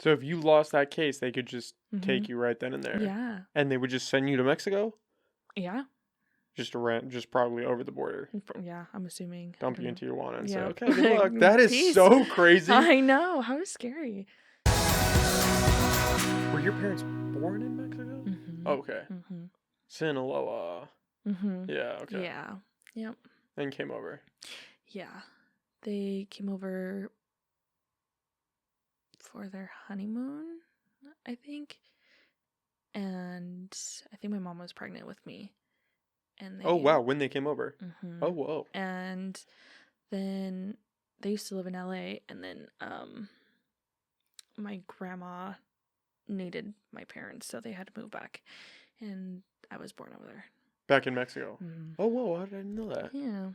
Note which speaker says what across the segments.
Speaker 1: So if you lost that case, they could just take
Speaker 2: Mhm.
Speaker 1: you right then and there.
Speaker 2: Yeah.
Speaker 1: And they would just send you to Mexico?
Speaker 2: Yeah.
Speaker 1: Just probably over the border.
Speaker 2: Yeah, I'm assuming.
Speaker 1: Dump you into Tijuana and say,
Speaker 2: Yeah.
Speaker 1: okay, good luck. That is
Speaker 2: Peace.
Speaker 1: so crazy.
Speaker 2: I know. How scary.
Speaker 1: Were your parents born in Mexico?
Speaker 2: Mhm.
Speaker 1: Okay.
Speaker 2: Mhm.
Speaker 1: Sinaloa.
Speaker 2: Mhm.
Speaker 1: Yeah, okay.
Speaker 2: Yeah. Yep.
Speaker 1: And came over.
Speaker 2: Yeah. They came over for their honeymoon, I think. And I think my mom was pregnant with me. And
Speaker 1: Oh, wow. When they came over.
Speaker 2: Mhm.
Speaker 1: Oh, whoa.
Speaker 2: And then they used to live in LA, and then my grandma needed my parents, so they had to move back. And I was born over there.
Speaker 1: Back in Mexico.
Speaker 2: Mhm.
Speaker 1: Oh, whoa. How did I know that?
Speaker 2: Yeah.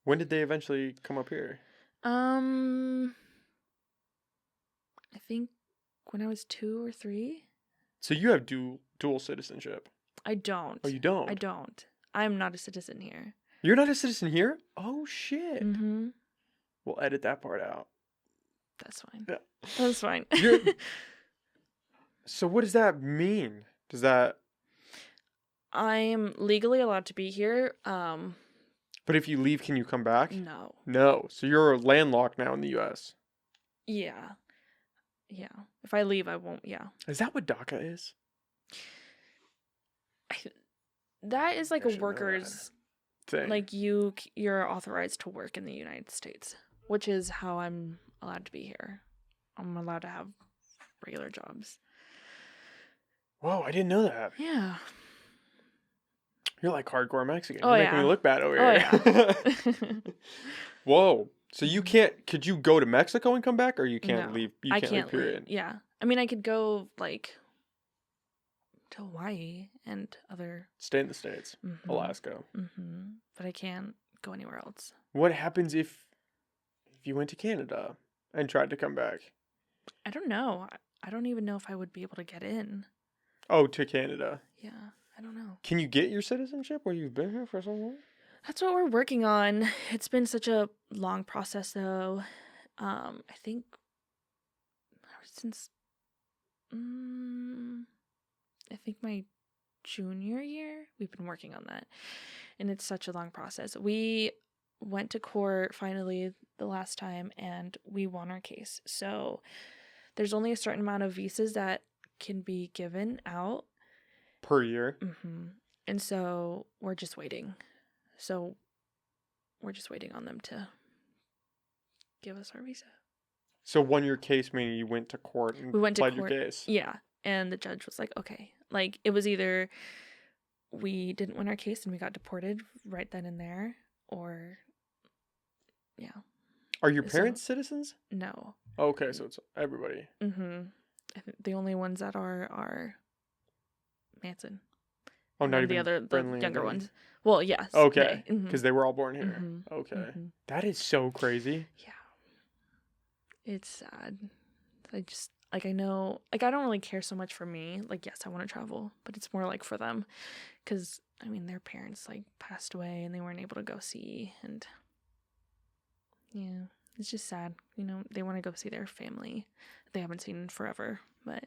Speaker 1: When did they eventually come up here?
Speaker 2: I think when I was 2 or 3.
Speaker 1: So you have dual citizenship.
Speaker 2: I don't.
Speaker 1: Oh, you don't?
Speaker 2: I don't. I'm not a citizen here.
Speaker 1: You're not a citizen here? Oh, shit.
Speaker 2: Mm-hmm.
Speaker 1: We'll edit that part out.
Speaker 2: That's fine.
Speaker 1: Yeah.
Speaker 2: That's fine.
Speaker 1: So what does that mean? Does that...
Speaker 2: I'm legally allowed to be here.
Speaker 1: But if you leave, can you come back?
Speaker 2: No.
Speaker 1: No. So you're landlocked now in the U.S.
Speaker 2: Yeah. Yeah. If I leave, I won't. Yeah.
Speaker 1: Is that what DACA is?
Speaker 2: That is like
Speaker 1: I
Speaker 2: a
Speaker 1: should know
Speaker 2: worker's
Speaker 1: thing.
Speaker 2: like you're authorized to work in the United States, which is how I'm allowed to be here. I'm allowed to have regular jobs.
Speaker 1: Whoa, I didn't know that.
Speaker 2: Yeah.
Speaker 1: You're like hardcore Mexican.
Speaker 2: Oh,
Speaker 1: You're making
Speaker 2: yeah.
Speaker 1: me look bad over
Speaker 2: Oh,
Speaker 1: here.
Speaker 2: yeah.
Speaker 1: Whoa. So you can't... Could you go to Mexico and come back, or you can't
Speaker 2: No,
Speaker 1: leave? You
Speaker 2: I
Speaker 1: can't
Speaker 2: can't
Speaker 1: leave, period.
Speaker 2: leave. Yeah. I mean, I could go like to Hawaii and other
Speaker 1: Stay in the States. Alaska.
Speaker 2: but I can't go anywhere else.
Speaker 1: What happens if you went to Canada and tried to come back?
Speaker 2: I don't know. I don't even know if I would be able to get in.
Speaker 1: Oh, to Canada.
Speaker 2: Yeah, I don't know.
Speaker 1: Can you get your citizenship where you've been here for so long?
Speaker 2: That's what we're working on. It's been such a long process, though. I think since I think my junior year, we've been working on that, and it's such a long process. We went to court finally the last time, and we won our case. So there's only a certain amount of visas that can be given out
Speaker 1: Per year?
Speaker 2: And so we're just waiting. So we're just waiting on them to give us our visa.
Speaker 1: So won your case, meaning you went to court and pled your case?
Speaker 2: Yeah. And the judge was like, okay. Like, it was either we didn't win our case and we got deported right then and there, or, yeah.
Speaker 1: Are your parents citizens?
Speaker 2: No.
Speaker 1: Okay, so it's everybody.
Speaker 2: I think the only ones that are Manson.
Speaker 1: Oh,
Speaker 2: and
Speaker 1: not even
Speaker 2: the younger ones. Well, yes.
Speaker 1: Okay, because they were all born here. Okay. That is so crazy.
Speaker 2: Yeah. It's sad. I just, like, I know, like, I don't really care so much for me. Like, yes, I want to travel, but it's more like for them. Because, I mean, their parents, like, passed away and they weren't able to go see. And, yeah, it's just sad. You know, they want to go see their family that they haven't seen in forever. But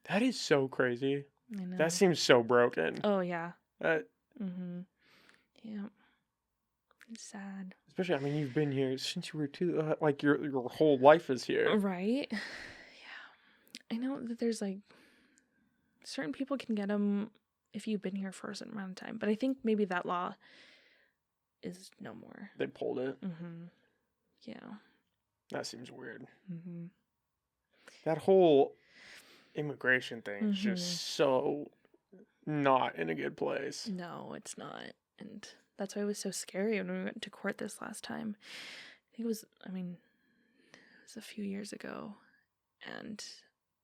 Speaker 1: that is so crazy.
Speaker 2: I know.
Speaker 1: That seems so broken.
Speaker 2: Oh, yeah.
Speaker 1: Yeah.
Speaker 2: It's sad.
Speaker 1: Especially, I mean, you've been here since you were 2. Like, your whole life is here.
Speaker 2: Right? Yeah. I know that there's, like, certain people can get them if you've been here for a certain amount of time. But I think maybe that law is no more.
Speaker 1: They pulled it.
Speaker 2: Yeah.
Speaker 1: That seems weird. That whole immigration thing is just so not in a good place.
Speaker 2: No, it's not. And that's why it was so scary when we went to court this last time. I think it was a few years ago. And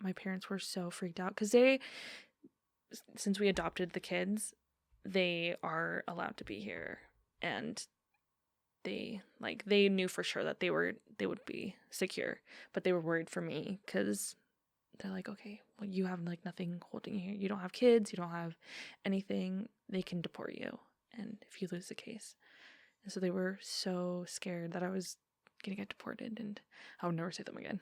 Speaker 2: my parents were so freaked out because since we adopted the kids, they are allowed to be here. And they knew for sure that they would be secure, but they were worried for me because they're like, okay, well, you have like nothing holding you here. You don't have kids. You don't have anything. They can deport you, and if you lose the case. And so they were so scared that I was gonna get deported, and I would never see them again.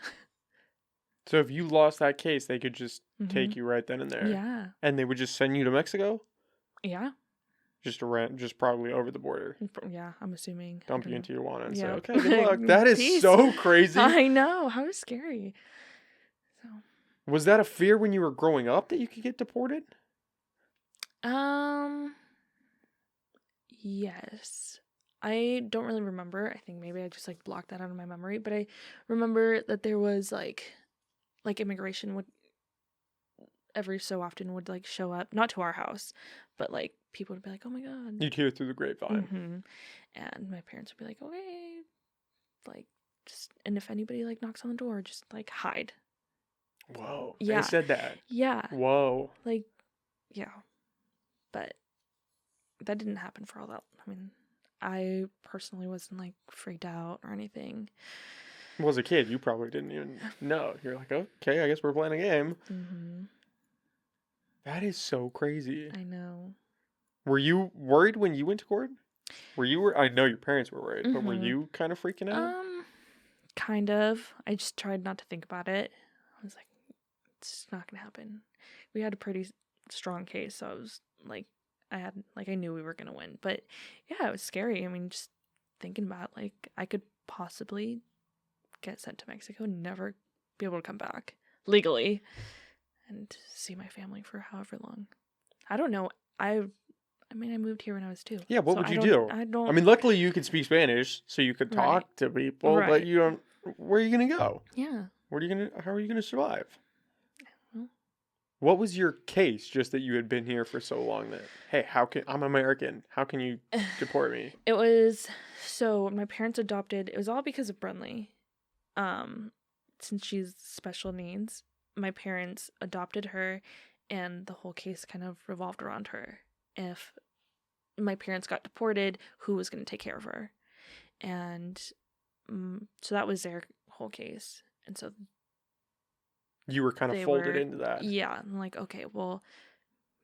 Speaker 1: So if you lost that case, they could just take
Speaker 2: Mm-hmm.
Speaker 1: you right then and there.
Speaker 2: Yeah.
Speaker 1: And they would just send you to Mexico?
Speaker 2: Yeah.
Speaker 1: Just probably over the border.
Speaker 2: Yeah, I'm assuming. I
Speaker 1: Dump
Speaker 2: don't
Speaker 1: you
Speaker 2: know.
Speaker 1: into Tijuana and say,
Speaker 2: Yeah.
Speaker 1: okay, good luck. That is
Speaker 2: Peace.
Speaker 1: so crazy.
Speaker 2: I know. How scary. So.
Speaker 1: Was that a fear when you were growing up that you could get deported?
Speaker 2: Yes. I don't really remember. I think maybe I just like blocked that out of my memory, but I remember that there was like immigration would every so often would like show up, not to our house, but like people would be like, "Oh my god."
Speaker 1: You'd hear through the grapevine.
Speaker 2: Mm-hmm. And my parents would be like, "Okay." Like just, and if anybody like knocks on the door, just like hide.
Speaker 1: Whoa.
Speaker 2: Yeah.
Speaker 1: They said that.
Speaker 2: Yeah.
Speaker 1: Whoa.
Speaker 2: Like yeah. But that didn't happen for all that. I mean, I personally wasn't like freaked out or anything.
Speaker 1: Well, as a kid, you probably didn't even know. You're like, okay, I guess we're playing a game.
Speaker 2: Mm-hmm.
Speaker 1: That is so crazy.
Speaker 2: I know.
Speaker 1: Were you worried when you went to court? I know your parents were worried, but were
Speaker 2: Mm-hmm.
Speaker 1: you kind of freaking out?
Speaker 2: Kind of. I just tried not to think about it. I was like, it's not gonna happen. We had a pretty strong case, so I was like, I knew we were gonna win. But yeah, it was scary. I mean, just thinking about like I could possibly get sent to Mexico and never be able to come back legally and see my family for however long. I don't know. I mean, I moved here when I was 2.
Speaker 1: Yeah, what
Speaker 2: so
Speaker 1: would you do? I mean, luckily you could speak Spanish, so you could talk
Speaker 2: Right.
Speaker 1: to people, but
Speaker 2: Right.
Speaker 1: you don't. Where are you gonna go?
Speaker 2: Yeah.
Speaker 1: How are you gonna survive?
Speaker 2: Well.
Speaker 1: What was your case? Just that you had been here for so long that, hey, I'm American. How can you deport me?
Speaker 2: It was, so my parents adopted, it was all because of Brunley. Since she's special needs, my parents adopted her and the whole case kind of revolved around her. If my parents got deported, who was going to take care of her? And so that was their whole case. And so
Speaker 1: You were kind of folded into that.
Speaker 2: Yeah. I'm like, okay, well,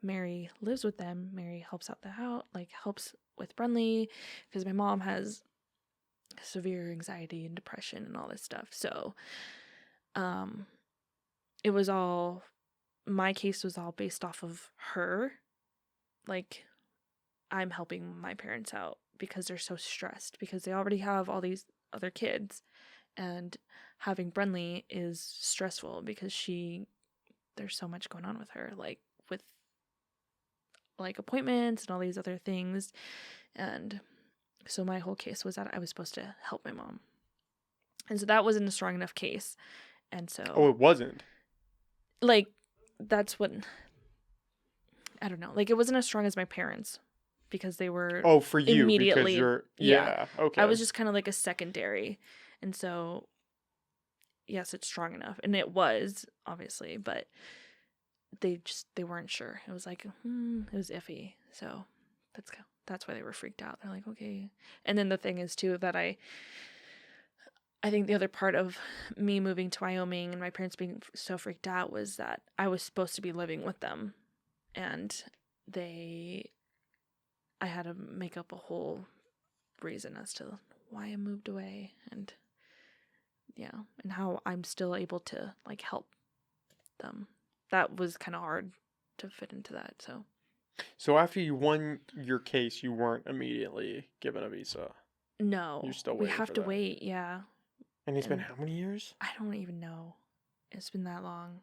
Speaker 2: Mary lives with them. Mary helps out the house, like helps with Brunley, because my mom has severe anxiety and depression and all this stuff. So, it was all, my case was all based off of her. Like, I'm helping my parents out because they're so stressed because they already have all these other kids, and having Brunley is stressful because there's so much going on with her, like with like appointments and all these other things. And so my whole case was that I was supposed to help my mom. And so that wasn't a strong enough case. And so
Speaker 1: Oh, it wasn't.
Speaker 2: Like that's what, I don't know. Like it wasn't as strong as my parents because they were
Speaker 1: for you
Speaker 2: immediately,
Speaker 1: because you're yeah, okay.
Speaker 2: I was just kind of like a secondary. And so yes, it's strong enough. And it was, obviously, but they weren't sure. It was like, it was iffy. So that's why they were freaked out. They're like, okay. And then the thing is too that I think the other part of me moving to Wyoming and my parents being so freaked out was that I was supposed to be living with them, and I had to make up a whole reason as to why I moved away, and yeah, and how I'm still able to like help them. That was kind of hard to fit into that.
Speaker 1: So after you won your case, you weren't immediately given a visa.
Speaker 2: No,
Speaker 1: You're still waiting.
Speaker 2: We have to wait. Yeah.
Speaker 1: And it's been how many years?
Speaker 2: I don't even know. It's been that long.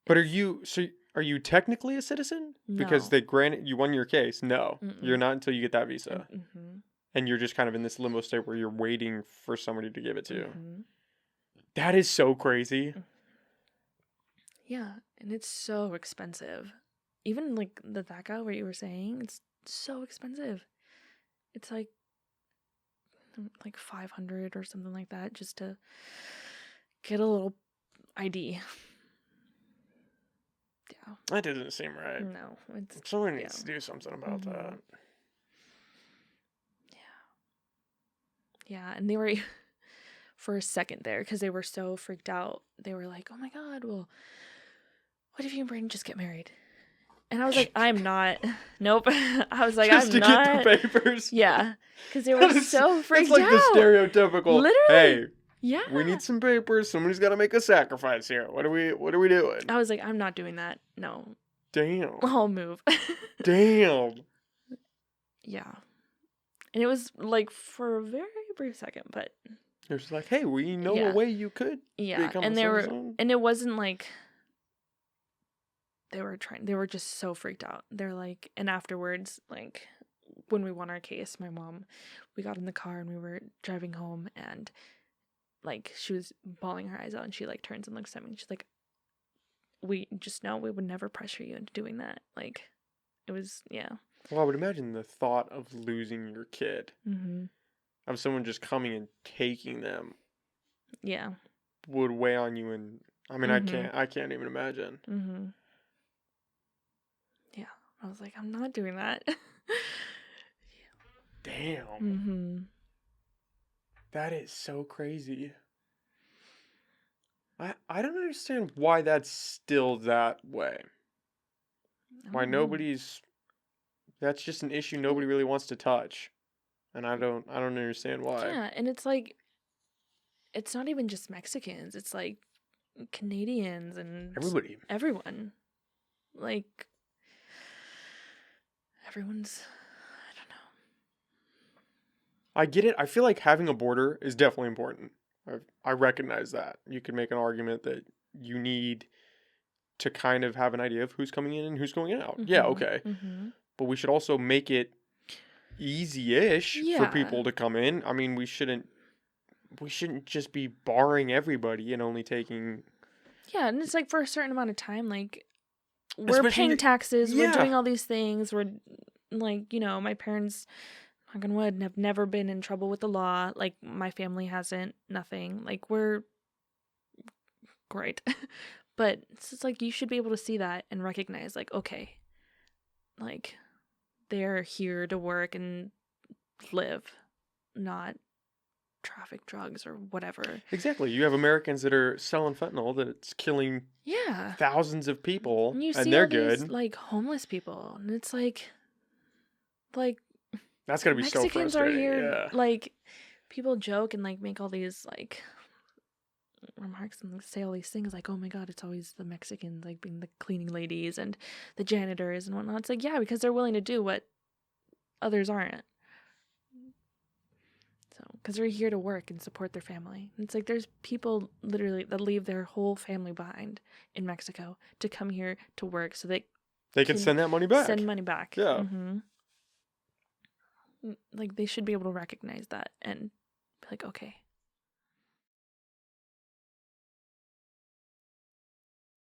Speaker 1: But are you technically a citizen?
Speaker 2: No.
Speaker 1: Because they granted you won your case. No,
Speaker 2: Mm-mm.
Speaker 1: You're not until you get that visa.
Speaker 2: Mm-hmm.
Speaker 1: And you're just kind of in this limbo state where you're waiting for somebody to give it to you.
Speaker 2: Mm-hmm.
Speaker 1: That is so crazy.
Speaker 2: Yeah, and it's so expensive. Even like the DACA where you were saying, it's so expensive. It's like 500 or something like that just to get a little ID. Yeah.
Speaker 1: That doesn't seem right.
Speaker 2: No,
Speaker 1: Someone needs to do something about that.
Speaker 2: Yeah, and they were for a second there because they were so freaked out. They were like, "Oh my god, well, what if you and Brayden just get married?" And I was like, "I'm not." Nope. I was like,
Speaker 1: just
Speaker 2: "I'm not."
Speaker 1: Just to get the papers.
Speaker 2: Yeah, because they were so freaked out.
Speaker 1: It's like the stereotypical.
Speaker 2: Literally.
Speaker 1: Hey,
Speaker 2: Yeah.
Speaker 1: We need some papers. Somebody's got to make a sacrifice here. What are we doing?
Speaker 2: I was like, I'm not doing that. No.
Speaker 1: Damn.
Speaker 2: I'll move.
Speaker 1: Damn.
Speaker 2: Yeah. And it was like for a very brief second, but
Speaker 1: It was like, hey, we know
Speaker 2: yeah.
Speaker 1: a way you could become
Speaker 2: and
Speaker 1: a citizen.
Speaker 2: and it wasn't like they were just so freaked out. They're like, and afterwards, like when we won our case, my mom, we got in the car and we were driving home, and like she was bawling her eyes out, and she like turns and looks at me and she's like, we just know we would never pressure you into doing that. Like it was, yeah.
Speaker 1: Well, I would imagine the thought of losing your kid, of someone just coming and taking them, would weigh on you. And I mean, I can't even imagine.
Speaker 2: Yeah, I was like, I'm not doing that.
Speaker 1: Damn. That is so crazy. I don't understand why that's still that way. Why nobody's... That's just an issue nobody really wants to touch. And I don't understand why.
Speaker 2: Yeah, and it's like, it's not even just Mexicans. It's like Canadians and everyone. Like, everyone's, I don't know.
Speaker 1: I get it. I feel like having a border is definitely important. I recognize that. You could make an argument that you need to kind of have an idea of who's coming in and who's going out. Yeah, okay. But we should also make it easy-ish for people to come in. I mean, we shouldn't just be barring everybody and only taking...
Speaker 2: Yeah, and it's like for a certain amount of time, like, we're paying taxes, we're doing all these things, we're, like, you know, my parents, knock on wood, have never been in trouble with the law, like, my family hasn't, nothing, like, we're great, but it's just, like, you should be able to see that and recognize, like, okay, like, they're here to work and live, not traffic drugs or whatever.
Speaker 1: Exactly. You have Americans that are selling fentanyl that's killing thousands of people, and they're good.
Speaker 2: These, like, homeless people, and it's like
Speaker 1: that's gotta be so frustrating.
Speaker 2: Mexicans are here. Like, people joke and like make all these like remarks and say all these things like, oh my god, it's always the Mexicans like being the cleaning ladies and the janitors and whatnot. It's like, yeah, because they're willing to do what others aren't. So, because they're here to work and support their family. And it's like there's people literally that leave their whole family behind in Mexico to come here to work so they
Speaker 1: can send that money back.
Speaker 2: Send money back.
Speaker 1: Yeah.
Speaker 2: Like, they should be able to recognize that and be like, okay,